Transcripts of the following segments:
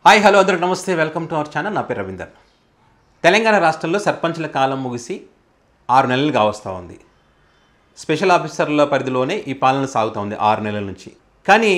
Hi hello అందరూ నమస్తే welcome to our channel. నా పేరు రవీందర్. తెలంగాణ రాష్ట్రంలో సర్పంచ్ల కాలం ముగిసి 6 నెలలు కావస్తూ ఉంది. స్పెషల్ ఆఫీసర్ల పరిధిలోనే ఈ పాలన సాగుతూ ఉంది 6 నెలల నుంచి. కానీ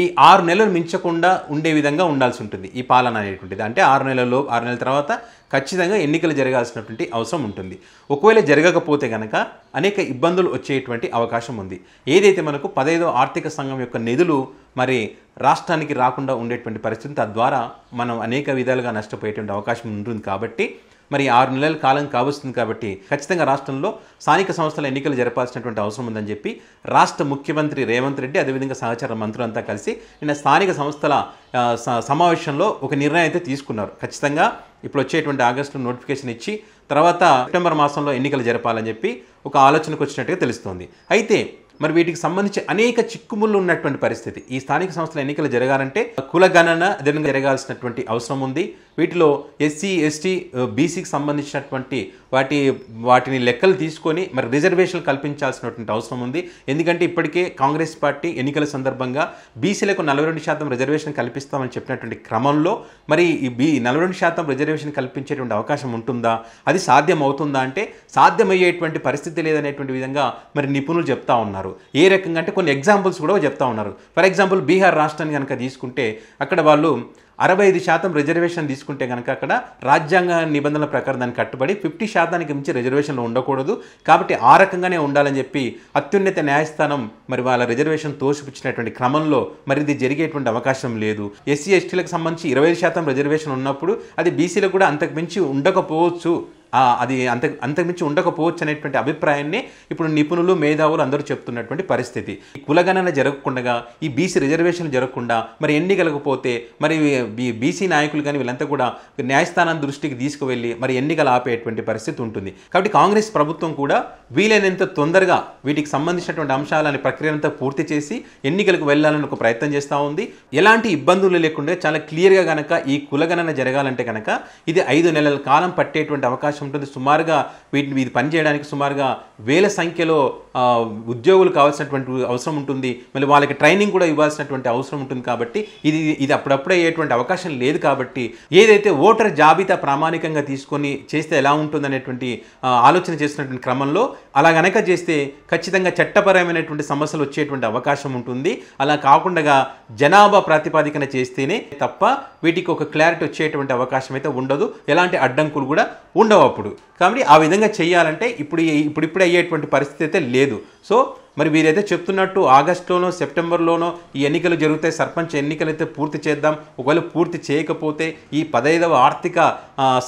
ఈ 6 నెలలు మించకుండా ఉండే విధంగా ఉండాల్సి ఉంటుంది ఈ పాలన అనేటువంటిది. అంటే 6 నెలల తర్వాత ఖచ్చితంగా ఎన్నికలు జరగాల్సినటువంటి అవసరం ఉంటుంది. ఒకవేళ జరగకపోతే కనుక అనేక ఇబ్బందులు వచ్చేటువంటి అవకాశం ఉంది. ఏదైతే మనకు 15వ ఆర్థిక సంఘం యొక్క నిధులు మరి రాష్ట్రానికి రాకుండా ఉండేటువంటి పరిస్థితి, తద్వారా మనం అనేక విధాలుగా నష్టపోయేటువంటి అవకాశం ఉంటుంది. కాబట్టి మరి 6 నెలల కాలం కావస్తుంది. కాబట్టి ఖచ్చితంగా రాష్ట్రంలో స్థానిక సంస్థల ఎన్నికలు జరపాల్సినటువంటి అవసరం ఉందని చెప్పి రాష్ట్ర ముఖ్యమంత్రి రేవంత్ రెడ్డి అదేవిధంగా సహచార మంత్రులంతా కలిసి నిన్న స్థానిక సంస్థల సమావేశంలో ఒక నిర్ణయం అయితే తీసుకున్నారు. ఖచ్చితంగా ఇప్పుడు వచ్చేటువంటి ఆగస్టులో నోటిఫికేషన్ ఇచ్చి తర్వాత సెప్టెంబర్ మాసంలో ఎన్నికలు జరపాలని చెప్పి ఒక ఆలోచనకు వచ్చినట్టుగా తెలుస్తోంది. అయితే మరి వీటికి సంబంధించి అనేక చిక్కుముళ్ళు ఉన్నటువంటి పరిస్థితి. ఈ స్థానిక సంస్థల ఎన్నికలు జరగాలంటే కులగణన అదేవిధంగా జరగాల్సినటువంటి అవసరం ఉంది. వీటిలో ఎస్సీ, ఎస్టీ, బీసీకి సంబంధించినటువంటి వాటిని లెక్కలు తీసుకొని మరి రిజర్వేషన్లు కల్పించాల్సినటువంటి అవసరం ఉంది. ఎందుకంటే ఇప్పటికే కాంగ్రెస్ పార్టీ ఎన్నికల సందర్భంగా బీసీలకు 42% రిజర్వేషన్ కల్పిస్తామని చెప్పినటువంటి క్రమంలో మరి ఈ 42% రిజర్వేషన్ కల్పించేటువంటి అవకాశం ఉంటుందా, అది సాధ్యం అవుతుందా అంటే సాధ్యమయ్యేటువంటి పరిస్థితి లేదనేటువంటి విధంగా మరి నిపుణులు చెప్తా ఉన్నారు. ఏ రకంగా అంటే కొన్ని ఎగ్జాంపుల్స్ కూడా చెప్తా ఉన్నారు. ఫర్ ఎగ్జాంపుల్ బీహార్ రాష్ట్రాన్ని కనుక తీసుకుంటే అక్కడ వాళ్ళు 65% రిజర్వేషన్ తీసుకుంటే కనుక అక్కడ రాజ్యాంగ నిబంధనల ప్రకారం దాన్ని కట్టుబడి 50% మించి రిజర్వేషన్లు ఉండకూడదు. కాబట్టి ఆ రకంగానే ఉండాలని చెప్పి అత్యున్నత న్యాయస్థానం మరి వాళ్ళ రిజర్వేషన్ తోసిపుచ్చినటువంటి క్రమంలో మరి ఇది జరిగేటువంటి అవకాశం లేదు. ఎస్సీ, ఎస్టీలకు సంబంధించి 25% రిజర్వేషన్ ఉన్నప్పుడు అది బీసీలకు కూడా అంతకు మించి ఉండకపోవచ్చు, అది అంతకుమించి ఉండకపోవచ్చు అనేటువంటి అభిప్రాయాన్ని ఇప్పుడు నిపుణులు, మేధావులు అందరూ చెప్తున్నటువంటి పరిస్థితి. ఈ కులగణన జరగకుండా, ఈ బీసీ రిజర్వేషన్లు జరగకుండా మరి ఎన్నికలకు పోతే మరి బీసీ నాయకులు కానీ వీళ్ళంతా కూడా న్యాయస్థానం దృష్టికి తీసుకువెళ్ళి మరి ఎన్నికలు ఆపేటువంటి పరిస్థితి ఉంటుంది. కాబట్టి కాంగ్రెస్ ప్రభుత్వం కూడా వీలైనంత తొందరగా వీటికి సంబంధించినటువంటి అంశాలని ప్రక్రియనంతా పూర్తి చేసి ఎన్నికలకు వెళ్ళాలని ఒక ప్రయత్నం చేస్తూ ఉంది. ఎలాంటి ఇబ్బందులు లేకుండా చాలా క్లియర్గా కనుక ఈ కులగణన జరగాలంటే కనుక ఇది 5 నెలల కాలం పట్టేటువంటి అవకాశం ఉంటుంది. సుమారుగా ఇది పనిచేయడానికి సుమారుగా వేల సంఖ్యలో ఉద్యోగులు కావాల్సినటువంటి అవసరం ఉంటుంది. మళ్ళీ వాళ్ళకి ట్రైనింగ్ కూడా ఇవ్వాల్సినటువంటి అవసరం ఉంటుంది. కాబట్టి ఇది అప్పుడప్పుడే అయ్యేటువంటి అవకాశం లేదు. కాబట్టి ఏదైతే ఓటర్ జాబితా ప్రామాణికంగా తీసుకొని చేస్తే ఎలా ఉంటుందనేటువంటి ఆలోచన చేసినటువంటి క్రమంలో అలా గనక చేస్తే ఖచ్చితంగా చట్టపరమైనటువంటి సమస్యలు వచ్చేటువంటి అవకాశం ఉంటుంది. అలా కాకుండా జనాభా ప్రాతిపదికన చేస్తేనే తప్ప వీటికి ఒక క్లారిటీ వచ్చేటువంటి అవకాశం అయితే ఉండదు. ఎలాంటి అడ్డంకులు కూడా ఉండవు అప్పుడు. కాబట్టి ఆ విధంగా చేయాలంటే ఇప్పుడిప్పుడే అయ్యేటువంటి పరిస్థితి అయితే లేదు. సో మరి వీరైతే చెప్తున్నట్టు ఆగస్టులోనో సెప్టెంబర్లోనో ఈ ఎన్నికలు జరుగుతాయి, సర్పంచ్ ఎన్నికలు అయితే పూర్తి చేద్దాం. ఒకవేళ పూర్తి చేయకపోతే ఈ 15వ ఆర్థిక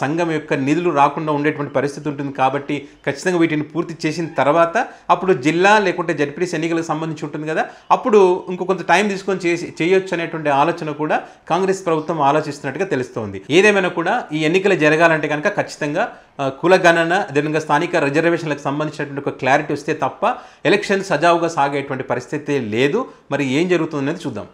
సంఘం యొక్క నిధులు రాకుండా ఉండేటువంటి పరిస్థితి ఉంటుంది. కాబట్టి ఖచ్చితంగా వీటిని పూర్తి చేసిన తర్వాత అప్పుడు జిల్లా లేకుంటే జడ్పీటీసీ ఎన్నికలకు సంబంధించి ఉంటుంది కదా, అప్పుడు కొంత టైం తీసుకొని చేయొచ్చు అనేటువంటి ఆలోచన కూడా కాంగ్రెస్ ప్రభుత్వం ఆలోచిస్తున్నట్టుగా తెలుస్తోంది. ఏదేమైనా కూడా ఈ ఎన్నికలు జరగాలంటే కనుక ఖచ్చితంగా కులగణన అదేవిధంగా స్థానిక రిజర్వేషన్లకు సంబంధించినటువంటి ఒక క్లారిటీ వస్తే తప్ప ఎలక్షన్ సజావుగా సాగేటువంటి పరిస్థితి లేదు. మరి ఏం జరుగుతుందనేది చూద్దాం.